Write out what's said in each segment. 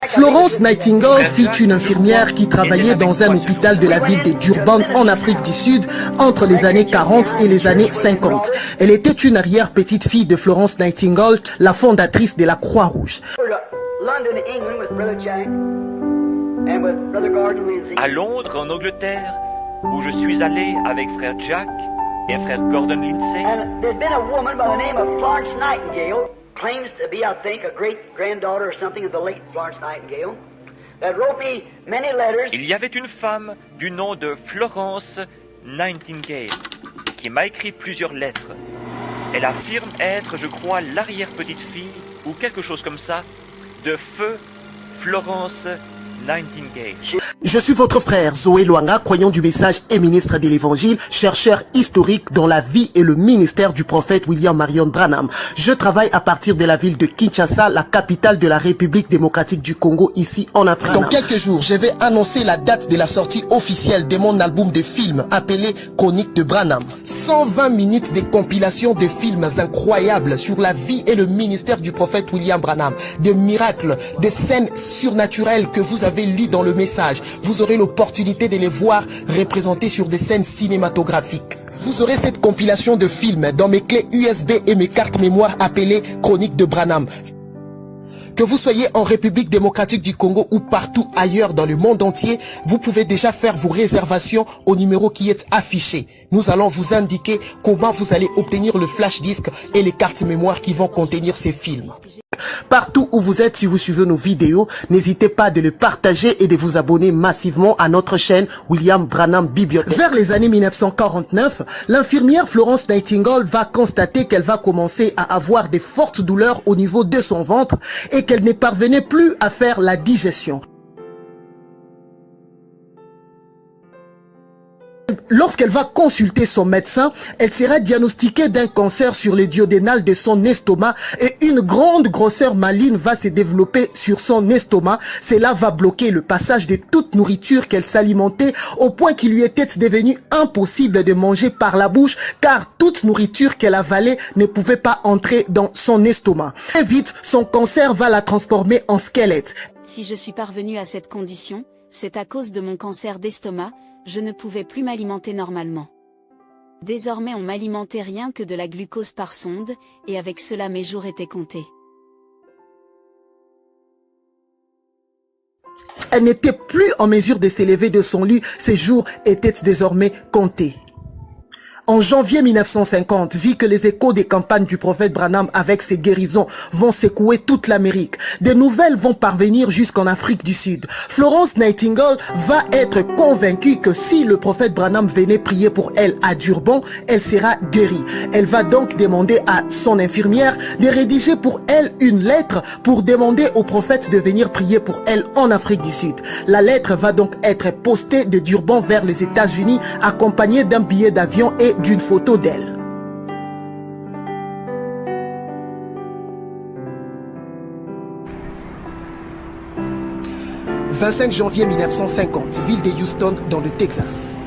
Florence Nightingale fut une infirmière qui travaillait dans un hôpital de la ville de Durban en Afrique du Sud entre les années 40 et les années 50. Elle était une arrière-petite-fille de Florence Nightingale, la fondatrice de la Croix-Rouge. À Londres, en Angleterre, où je suis allé avec frère Jack et frère Gordon Lindsay. Claims to be, I think, a great-granddaughter or something of the late Florence Nightingale, that wrote me many letters. Il y avait une femme du nom de Florence Nightingale qui m'a écrit plusieurs lettres. Elle affirme être, je crois, l'arrière-petite-fille, ou quelque chose comme ça, de feu Florence Nightingale. Je suis votre frère Zoé Luanga, croyant du message et ministre de l'évangile, chercheur historique dans la vie et le ministère du prophète William Marion Branham. Je travaille à partir de la ville de Kinshasa, la capitale de la République démocratique du Congo, ici en Afrique. Dans quelques jours, je vais annoncer la date de la sortie officielle de mon album de films appelé Chronique de Branham. 120 minutes de compilation de films incroyables sur la vie et le ministère du prophète William Branham. Des miracles, des scènes surnaturelles que vous avez lues dans le message. Vous aurez l'opportunité de les voir représentés sur des scènes cinématographiques. Vous aurez cette compilation de films dans mes clés USB et mes cartes mémoire appelées Chroniques de Branham. Que vous soyez en République démocratique du Congo ou partout ailleurs dans le monde entier, vous pouvez déjà faire vos réservations au numéro qui est affiché. Nous allons vous indiquer comment vous allez obtenir le flash disque et les cartes mémoire qui vont contenir ces films. Partout où vous êtes, si vous suivez nos vidéos, n'hésitez pas de le partager et de vous abonner massivement à notre chaîne William Branham Bibliothèque. Vers les années 1949, l'infirmière Florence Nightingale va constater qu'elle va commencer à avoir des fortes douleurs au niveau de son ventre et qu'elle ne parvenait plus à faire la digestion. Lorsqu'elle va consulter son médecin, elle sera diagnostiquée d'un cancer sur le duodénal de son estomac et une grande grosseur maligne va se développer sur son estomac. Cela va bloquer le passage de toute nourriture qu'elle s'alimentait au point qu'il lui était devenu impossible de manger par la bouche car toute nourriture qu'elle avalait ne pouvait pas entrer dans son estomac. Très vite, son cancer va la transformer en squelette. Si je suis parvenue à cette condition, c'est à cause de mon cancer d'estomac. Je ne pouvais plus m'alimenter normalement. Désormais on m'alimentait rien que de la glucose par sonde, et avec cela mes jours étaient comptés. Elle n'était plus en mesure de s'élever de son lit, ses jours étaient désormais comptés. En janvier 1950, vu que les échos des campagnes du prophète Branham avec ses guérisons vont secouer toute l'Amérique, des nouvelles vont parvenir jusqu'en Afrique du Sud. Florence Nightingale va être convaincue que si le prophète Branham venait prier pour elle à Durban, elle sera guérie. Elle va donc demander à son infirmière de rédiger pour elle une lettre pour demander au prophète de venir prier pour elle en Afrique du Sud. La lettre va donc être postée de Durban vers les États-Unis accompagnée d'un billet d'avion et d'une photo d'elle. « 25 janvier 1950, ville de Houston dans le Texas.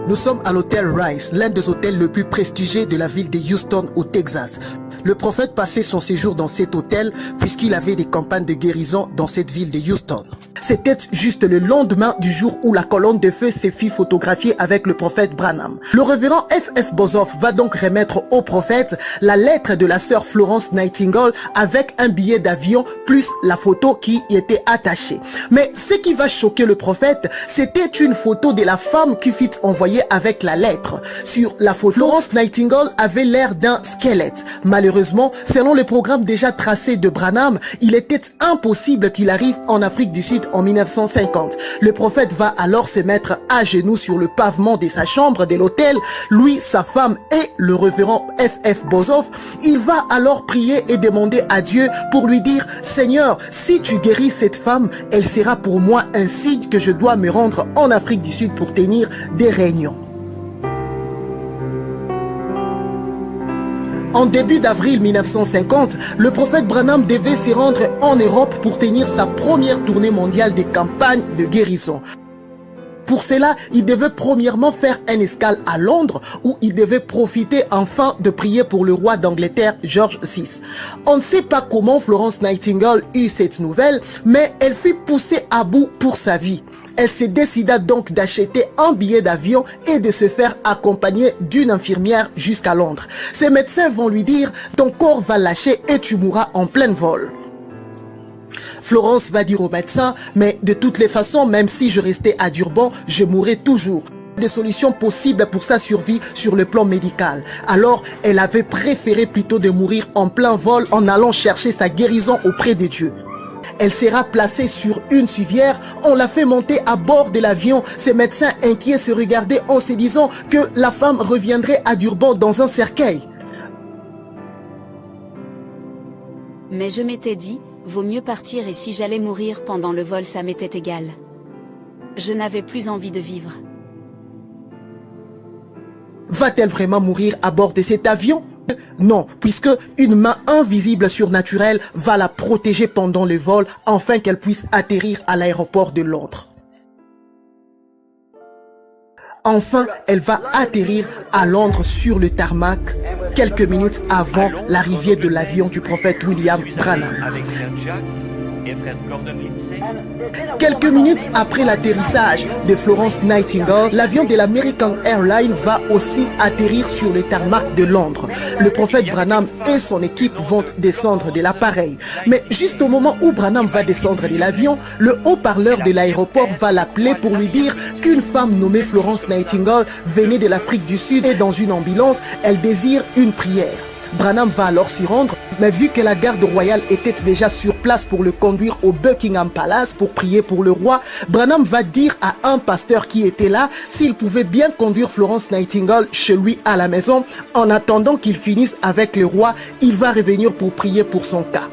Nous sommes à l'hôtel Rice, l'un des hôtels les plus prestigieux de la ville de Houston au Texas. Le prophète passait son séjour dans cet hôtel puisqu'il avait des campagnes de guérison dans cette ville de Houston. C'était juste le lendemain du jour où la colonne de feu s'est fit photographier avec le prophète Branham. Le révérend F.F. Bozoff va donc remettre au prophète la lettre de la sœur Florence Nightingale avec un billet d'avion plus la photo qui y était attachée. Mais ce qui va choquer le prophète, c'était une photo de la femme qui fut envoyée avec la lettre. Sur la photo, Florence Nightingale avait l'air d'un squelette. Malheureusement, selon le programme déjà tracé de Branham, il était impossible qu'il arrive en Afrique du Sud en 1950. Le prophète va alors se mettre à genoux sur le pavement de sa chambre de l'hôtel, lui, sa femme et le révérend F.F. Bozoff. Il va alors prier et demander à Dieu pour lui dire « Seigneur, si tu guéris cette femme, elle sera pour moi un signe que je dois me rendre en Afrique du Sud pour tenir des réunions. » En début d'avril 1950, le prophète Branham devait se rendre en Europe pour tenir sa première tournée mondiale de campagne de guérison. Pour cela, il devait premièrement faire une escale à Londres où il devait profiter enfin de prier pour le roi d'Angleterre, George VI. On ne sait pas comment Florence Nightingale eut cette nouvelle, mais elle fut poussée à bout pour sa vie. Elle se décida donc d'acheter un billet d'avion et de se faire accompagner d'une infirmière jusqu'à Londres. Ses médecins vont lui dire « Ton corps va lâcher et tu mourras en plein vol ». Florence va dire au médecin « Mais de toutes les façons, même si je restais à Durban, je mourrais toujours ». Des solutions possibles pour sa survie sur le plan médical. Alors, elle avait préféré plutôt de mourir en plein vol en allant chercher sa guérison auprès de Dieu. Elle sera placée sur une civière, on l'a fait monter à bord de l'avion. Ses médecins inquiets se regardaient en se disant que la femme reviendrait à Durban dans un cercueil. Mais je m'étais dit, vaut mieux partir et si j'allais mourir pendant le vol ça m'était égal. Je n'avais plus envie de vivre. Va-t-elle vraiment mourir à bord de cet avion? Non, puisque une main invisible surnaturelle va la protéger pendant le vol afin qu'elle puisse atterrir à l'aéroport de Londres. Enfin, elle va atterrir à Londres sur le tarmac quelques minutes avant l'arrivée de l'avion du prophète William Branham. Quelques minutes après l'atterrissage de Florence Nightingale, l'avion de l'American Airlines va aussi atterrir sur le tarmac de Londres. Le prophète Branham et son équipe vont descendre de l'appareil. Mais juste au moment où Branham va descendre de l'avion, le haut-parleur de l'aéroport va l'appeler pour lui dire qu'une femme nommée Florence Nightingale venait de l'Afrique du Sud et dans une ambulance, elle désire une prière. Branham va alors s'y rendre, mais vu que la garde royale était déjà sur place pour le conduire au Buckingham Palace pour prier pour le roi, Branham va dire à un pasteur qui était là s'il pouvait bien conduire Florence Nightingale chez lui à la maison. En attendant qu'il finisse avec le roi, il va revenir pour prier pour son cas.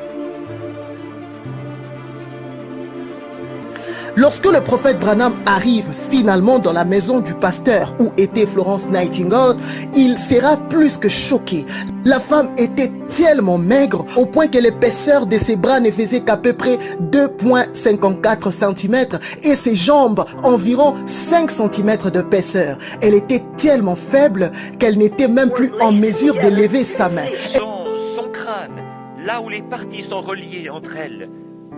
Lorsque le prophète Branham arrive finalement dans la maison du pasteur où était Florence Nightingale, il sera plus que choqué. La femme était tellement maigre au point que l'épaisseur de ses bras ne faisait qu'à peu près 2,54 cm et ses jambes environ 5 cm d'épaisseur. Elle était tellement faible qu'elle n'était même plus en mesure de lever sa main. Son crâne, là où les parties sont reliées entre elles,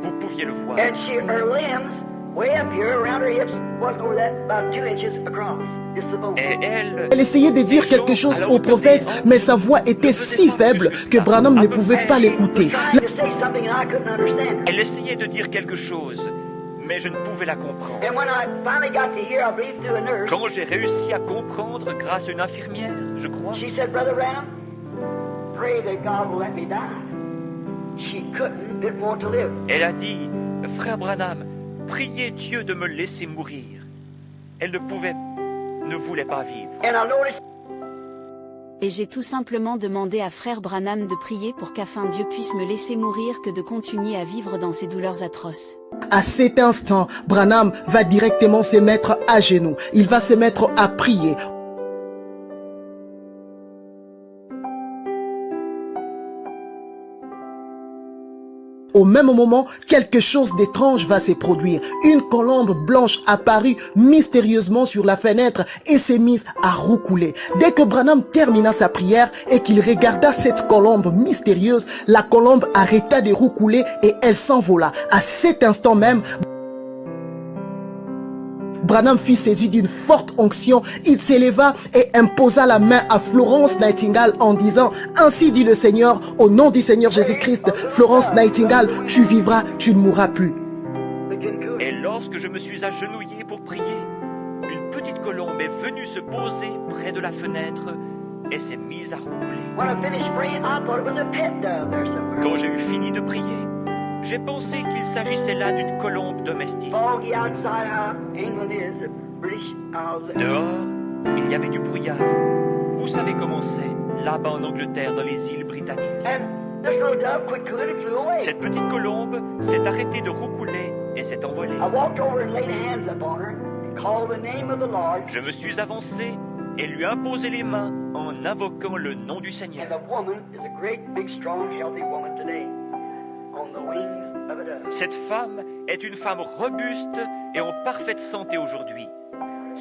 vous pouviez le voir. And her limbs, way up here, around her hips, wasn't over that, about 2 inches across. Just the bone. Et elle... Elle essayait de dire quelque chose au prophète, mais sa voix était si faible que Branham ne pouvait pas l'écouter. Trying to say something and I couldn't understand. Elle essayait de dire quelque chose, mais je ne pouvais la comprendre. And when I finally got to hear, I believe through a nurse, Quand j'ai réussi à comprendre grâce à une infirmière, je crois, she said, Brother Branham, pray that God will let me die. She didn't want to live. elle a dit, frère Branham, priez Dieu de me laisser mourir. Elle ne voulait pas vivre. And I noticed Et j'ai tout simplement demandé à frère Branham de prier pour qu'afin Dieu puisse me laisser mourir que de continuer à vivre dans ces douleurs atroces. À cet instant, Branham va directement se mettre à genoux. Il va se mettre à prier. Au même moment, quelque chose d'étrange va se produire. Une colombe blanche apparut mystérieusement sur la fenêtre et s'est mise à roucouler. Dès que Branham termina sa prière et qu'il regarda cette colombe mystérieuse, la colombe arrêta de roucouler et elle s'envola. À cet instant même, Branham fut saisi d'une forte onction. Il s'éleva et imposa la main à Florence Nightingale en disant « Ainsi dit le Seigneur, au nom du Seigneur Jésus-Christ, Florence Nightingale, tu vivras, tu ne mourras plus. » Et lorsque je me suis agenouillé pour prier, une petite colombe est venue se poser près de la fenêtre et s'est mise à roucouler. when I finished praying, I thought it was a pet down there somewhere. Quand j'ai eu fini de prier, j'ai pensé qu'il s'agissait là d'une colombe domestique. Foggy outside how England is, the British Isles. Dehors, il y avait du brouillard. Vous savez comment c'est, là-bas en Angleterre, dans les îles britanniques. And this little dove quit cooing and flew away. Cette petite colombe s'est arrêtée de roucouler et s'est envolée. I walked over and laid hands upon her and called the name of the Lord. Je me suis avancé et lui imposé les mains en invoquant le nom du And Seigneur. the woman is a great, big, strong, healthy woman today, on the wings of a dove. Cette femme est une femme robuste et en parfaite santé aujourd'hui,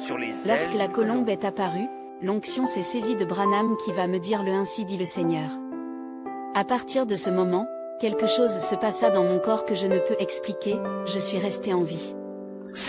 sur les Lorsque ailes la du colombe ballon. est apparue, l'onction s'est saisie de Branham qui va me dire le ainsi dit le Seigneur. À partir de ce moment, quelque chose se passa dans mon corps que je ne peux expliquer, je suis resté en vie.